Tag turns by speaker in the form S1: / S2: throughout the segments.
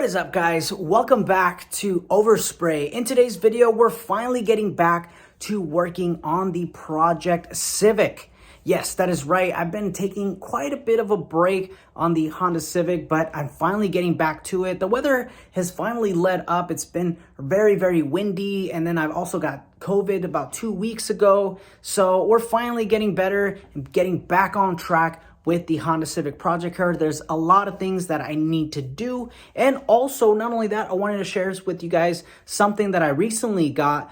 S1: is up, guys? Welcome back to Overspray. In today's video, we're finally getting back to working on the project Civic. Yes, that is right. I've been taking quite a bit of a break on the Honda Civic, but I'm finally getting back to it. The weather has finally let up. It's been very, very windy, and then I've also got COVID about 2 weeks ago. So we're finally getting better and getting back on track with the Honda Civic project car. There's a lot of things that I need to do. And also, not only that, I wanted to share with you guys something that I recently got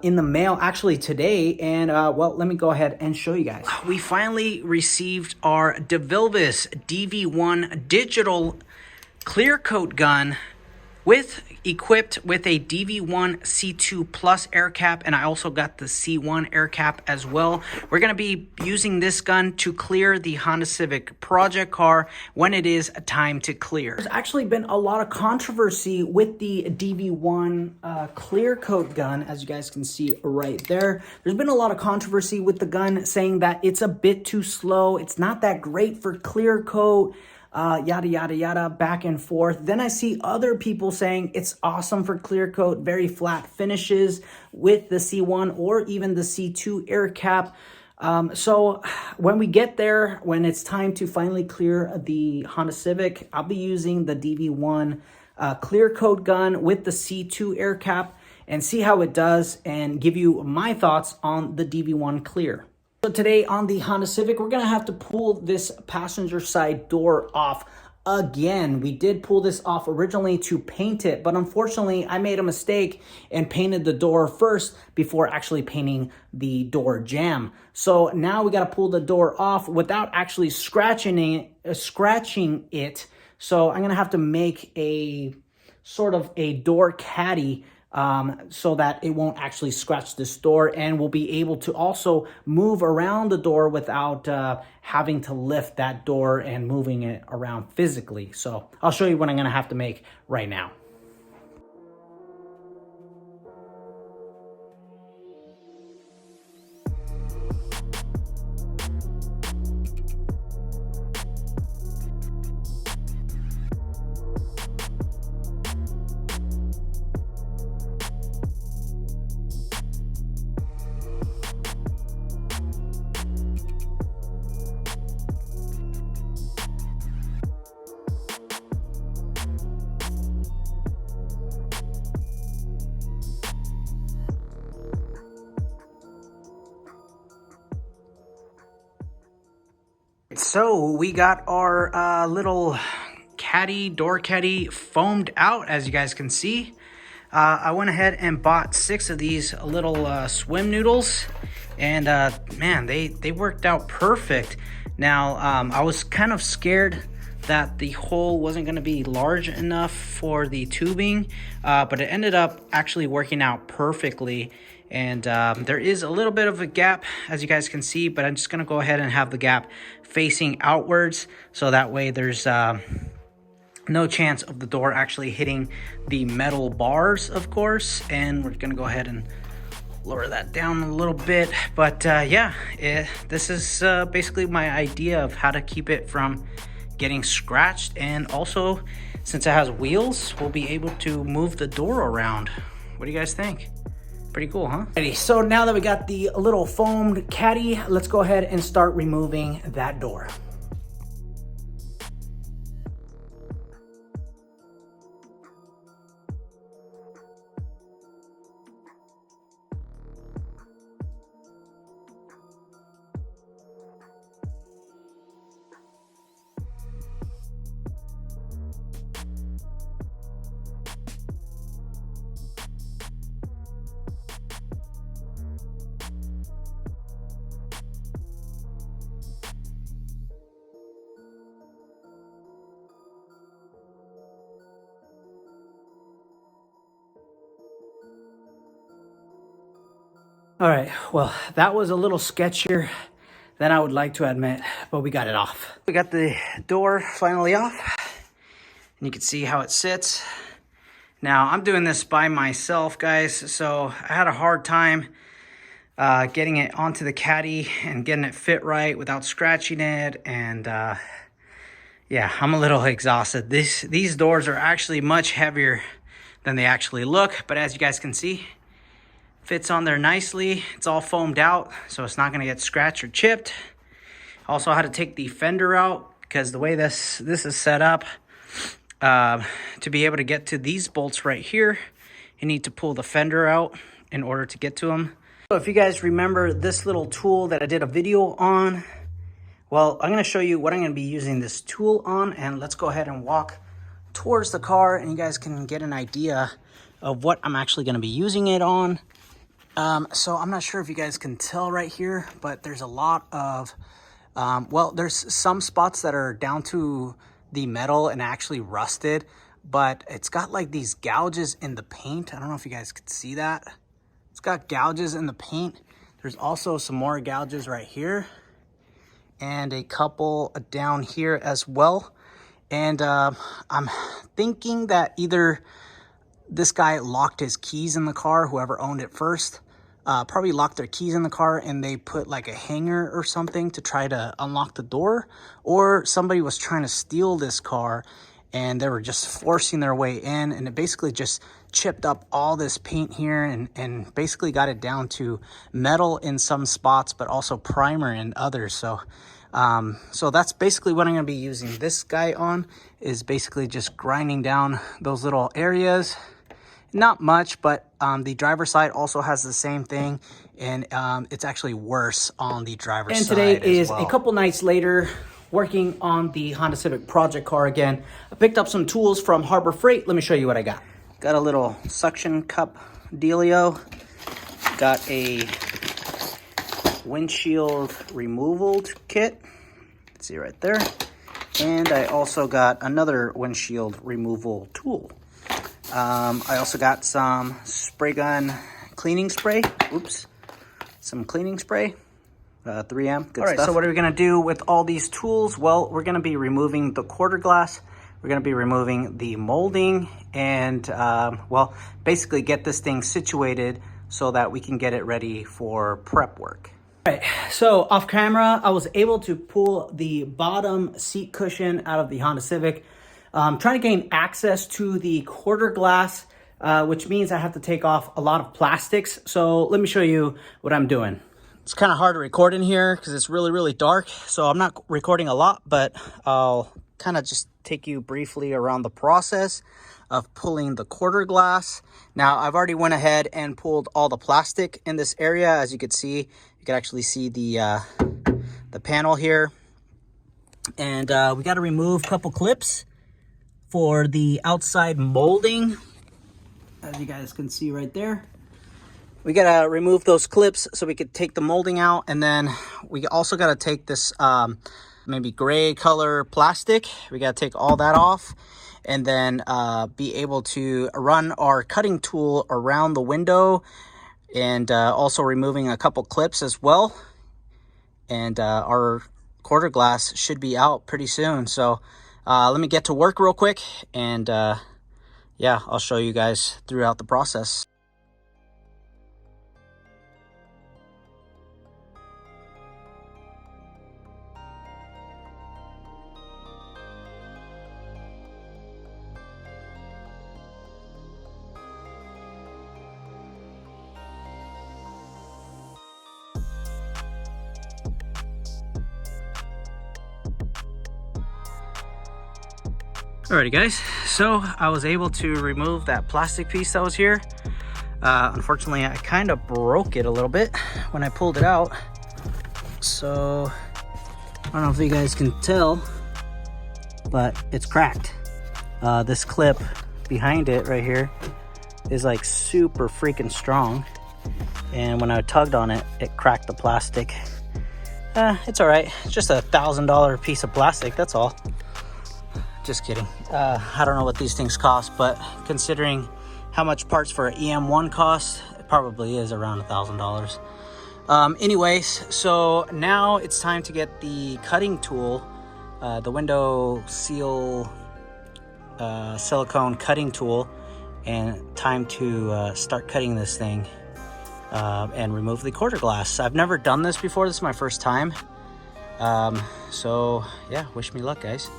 S1: in the mail actually today. And well, let me go ahead and show you guys. We finally received our DeVilbiss DV1 digital clear coat gun equipped with a DV1 C2 Plus air cap, and I also got the C1 air cap as well. We're going to be using this gun to clear the Honda Civic project car when it is time to clear. There's actually been a lot of controversy with the DV1 clear coat gun, as you guys can see right there. There's been a lot of controversy with the gun saying that it's a bit too slow, it's not that great for clear coat, yada, yada, yada, back and forth. Then I see other people saying it's awesome for clear coat, very flat finishes with the C1 or even the C2 air cap. So when we get there, when it's time to finally clear the Honda Civic, I'll be using the DV1 clear coat gun with the C2 air cap and see how it does and give you my thoughts on the DV1 clear. So today on the Honda Civic, we're going to have to pull this passenger side door off again. We did pull this off originally to paint it, but unfortunately I made a mistake and painted the door first before actually painting the door jamb. So now we got to pull the door off without actually scratching it. So I'm going to have to make a sort of a door caddy so that it won't actually scratch this door, and we'll be able to also move around the door without having to lift that door and moving it around physically. So I'll show you what I'm going to have to make right now. So we got our little door caddy foamed out, as you guys can see. I went ahead and bought 6 of these little swim noodles, and man, they worked out perfect. Now I was kind of scared that the hole wasn't going to be large enough for the tubing, but it ended up actually working out perfectly. And there is a little bit of a gap, as you guys can see, but I'm just going to go ahead and have the gap facing outwards, so that way there's no chance of the door actually hitting the metal bars, of course. And we're going to go ahead and lower that down a little bit. But yeah, this is basically my idea of how to keep it from getting scratched. And also, since it has wheels, we'll be able to move the door around. What do you guys think? Pretty cool, huh? Alrighty, so now that we got the little foamed caddy, let's go ahead and start removing that door. All right, well, that was a little sketchier than I would like to admit, but we got it off. We got the door finally off, and you can see how it sits. Now, I'm doing this by myself, guys, so I had a hard time getting it onto the caddy and getting it fit right without scratching it. And Yeah, I'm a little exhausted. These doors are actually much heavier than they actually look, but as you guys can see, fits on there nicely. It's all foamed out, so it's not gonna get scratched or chipped. Also had to take the fender out because the way this is set up, to be able to get to these bolts right here, you need to pull the fender out in order to get to them. So if you guys remember this little tool that I did a video on, well, I'm going to show you what I'm going to be using this tool on, and let's go ahead and walk towards the car and you guys can get an idea of what I'm actually going to be using it on. So I'm not sure if you guys can tell right here, but there's a lot of, well, there's some spots that are down to the metal and actually rusted, but it's got like these gouges in the paint. I don't know if you guys could see that. It's got gouges in the paint. There's also some more gouges right here, and a couple down here as well. And I'm thinking that either this guy locked his keys in the car, whoever owned it first, probably locked their keys in the car and they put like a hanger or something to try to unlock the door, or somebody was trying to steal this car and they were just forcing their way in, and it basically just chipped up all this paint here and basically got it down to metal in some spots, but also primer in others. So so that's basically what I'm going to be using this guy on, is basically just grinding down those little areas. Not much, but the driver's side also has the same thing, and it's actually worse on the driver's side. And today is a couple nights later, working on the Honda Civic project car again. I picked up some tools from Harbor Freight. Let me show you what I got. Got a little suction cup dealio. Got a windshield removal kit. See right there. And I also got another windshield removal tool. I also got some spray gun cleaning spray. Oops. Some cleaning spray. 3M. Good stuff. So what are we going to do with all these tools? Well, we're going to be removing the quarter glass. We're going to be removing the molding and, well, basically get this thing situated so that we can get it ready for prep work. All right, so off camera, I was able to pull the bottom seat cushion out of the Honda Civic. Trying to gain access to the quarter glass, which means I have to take off a lot of plastics. So let me show you what I'm doing. It's kind of hard to record in here because it's really, really dark. So I'm not recording a lot, but I'll kind of just take you briefly around the process of pulling the quarter glass. Now, I've already went ahead and pulled all the plastic in this area. As you can see, you can actually see the panel here. And we got to remove a couple clips for the outside molding, as you guys can see right there. We gotta remove those clips so we could take the molding out, and then we also gotta take this maybe gray color plastic. We gotta take all that off, and then be able to run our cutting tool around the window, and also removing a couple clips as well. And our quarter glass should be out pretty soon. So let me get to work real quick, and yeah, I'll show you guys throughout the process. Alrighty guys, so I was able to remove that plastic piece that was here. Unfortunately, I kind of broke it a little bit when I pulled it out. So, I don't know if you guys can tell, but it's cracked. This clip behind it right here is like super freaking strong. And when I tugged on it, it cracked the plastic. It's alright, it's just $1,000 piece of plastic, that's all. Just kidding. I don't know what these things cost, but considering how much parts for an EM1 cost, it probably is around $1,000. Anyways, so now it's time to get the cutting tool, the window seal silicone cutting tool, and time to start cutting this thing and remove the quarter glass. I've never done this before. This is my first time. So yeah, wish me luck, guys.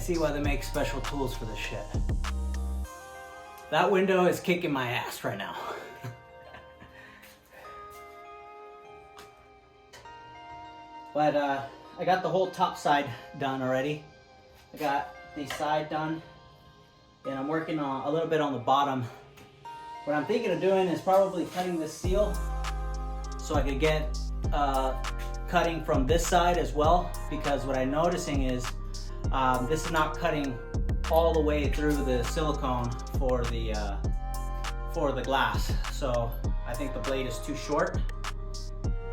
S1: see why they make special tools for this shit. That window is kicking my ass right now. But I got the whole top side done already. I got the side done, and I'm working on a little bit on the bottom. What I'm thinking of doing is probably cutting this seal so I could get cutting from this side as well, because what I'm noticing is this is not cutting all the way through the silicone for the glass. So I think the blade is too short.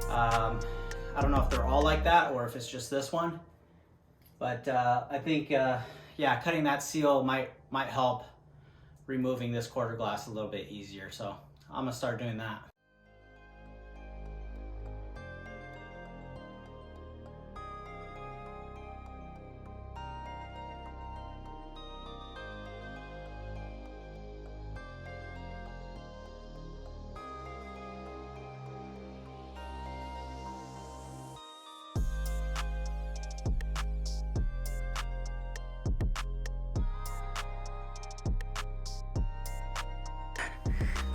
S1: I don't know if they're all like that or if it's just this one, but I think yeah, cutting that seal might help removing this quarter glass a little bit easier. So I'm gonna start doing that.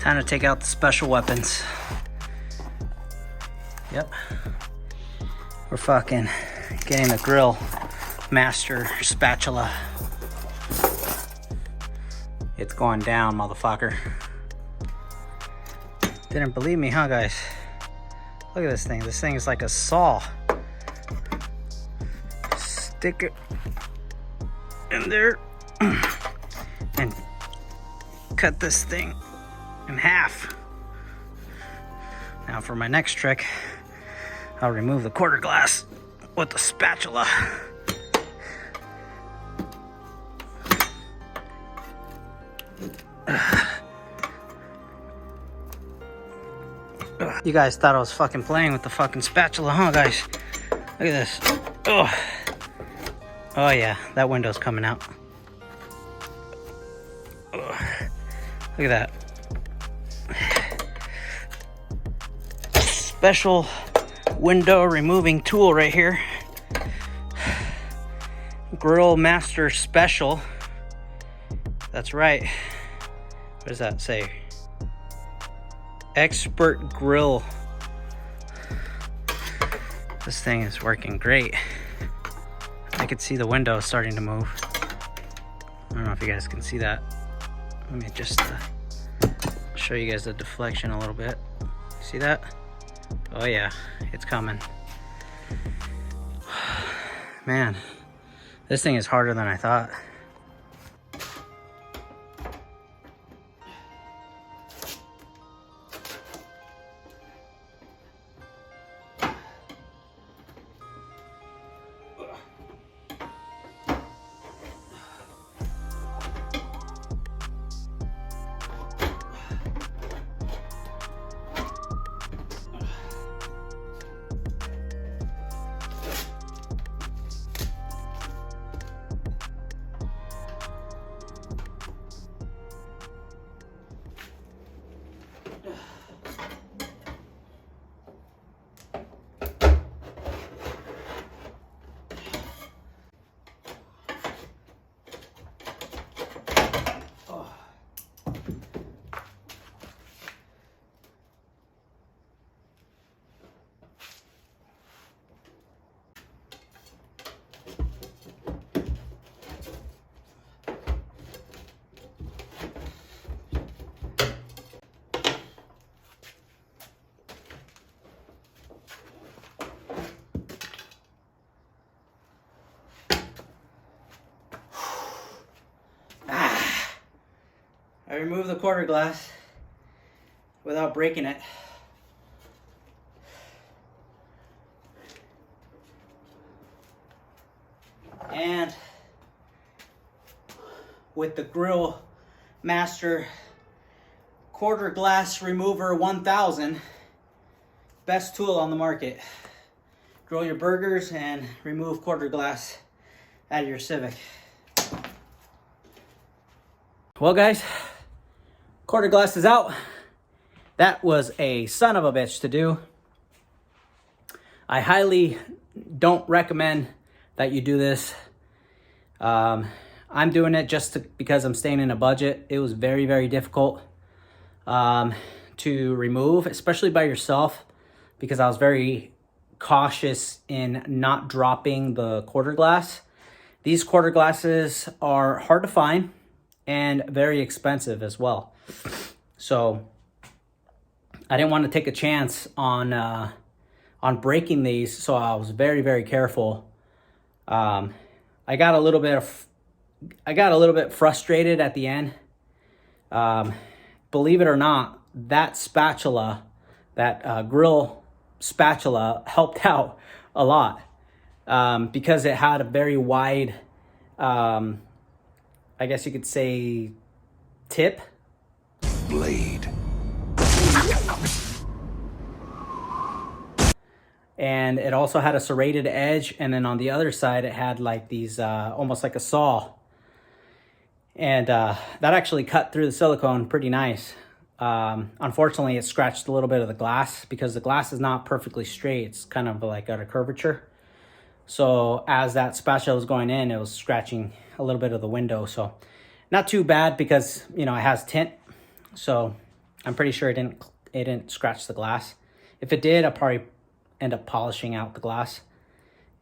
S1: Time to take out the special weapons. Yep. We're fucking getting the grill master spatula. It's going down, motherfucker. Didn't believe me, huh, guys? Look at this thing. This thing is like a saw. Stick it in there and cut this thing in half. Now for my next trick, I'll remove the quarter glass with the spatula. You guys thought I was fucking playing with the fucking spatula, huh, guys? Look at this. Oh, oh yeah, that window's coming out. Oh. Look at that. Special window removing tool right here. Grill Master Special. That's right. What does that say? Expert grill. This thing is working great. I could see the window starting to move. I don't know if you guys can see that. Let me just show you guys the deflection a little bit. See that? Oh yeah, it's coming. Man, this thing is harder than I thought. I removed the quarter glass without breaking it. And with the Grill Master Quarter Glass Remover 1000, best tool on the market. Grill your burgers and remove quarter glass out of your Civic. Well guys, quarter glass is out. That was a son of a bitch to do. I highly don't recommend that you do this. I'm doing it because I'm staying in a budget. It was very, very difficult to remove, especially by yourself, because I was very cautious in not dropping the quarter glass. These quarter glasses are hard to find and very expensive as well. So I didn't want to take a chance on breaking these, so I was very, very careful. I got a little bit frustrated at the end. Believe it or not, that spatula, that grill spatula, helped out a lot because it had a very wide, I guess you could say, tip.
S2: Blade.
S1: And it also had a serrated edge, and then on the other side it had like these almost like a saw, and that actually cut through the silicone pretty nice. Unfortunately, it scratched a little bit of the glass because the glass is not perfectly straight. It's kind of like got a curvature. So as that spatula was going in, it was scratching a little bit of the window. So not too bad because, you know, it has tint. So I'm pretty sure it didn't scratch the glass. If it did, I'll probably end up polishing out the glass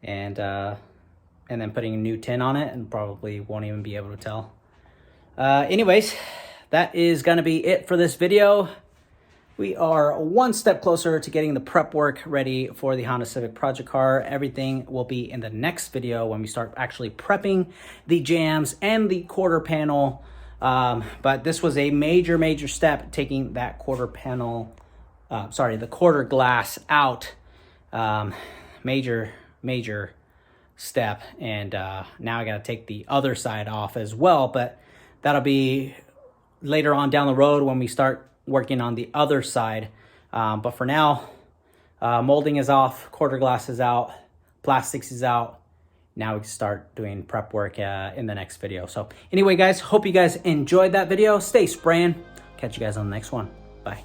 S1: and then putting a new tint on it, and probably won't even be able to tell. Anyways, that is gonna be it for this video. We are one step closer to getting the prep work ready for the Honda Civic project car. Everything will be in the next video when we start actually prepping the jams and the quarter panel. But this was a major step, taking that quarter panel, the quarter glass out. Major step. And now I got to take the other side off as well, but that'll be later on down the road when we start working on the other side. But for now, molding is off, quarter glass is out, plastics is out. Now we can start doing prep work in the next video. So anyway, guys, hope you guys enjoyed that video. Stay spraying. Catch you guys on the next one. Bye.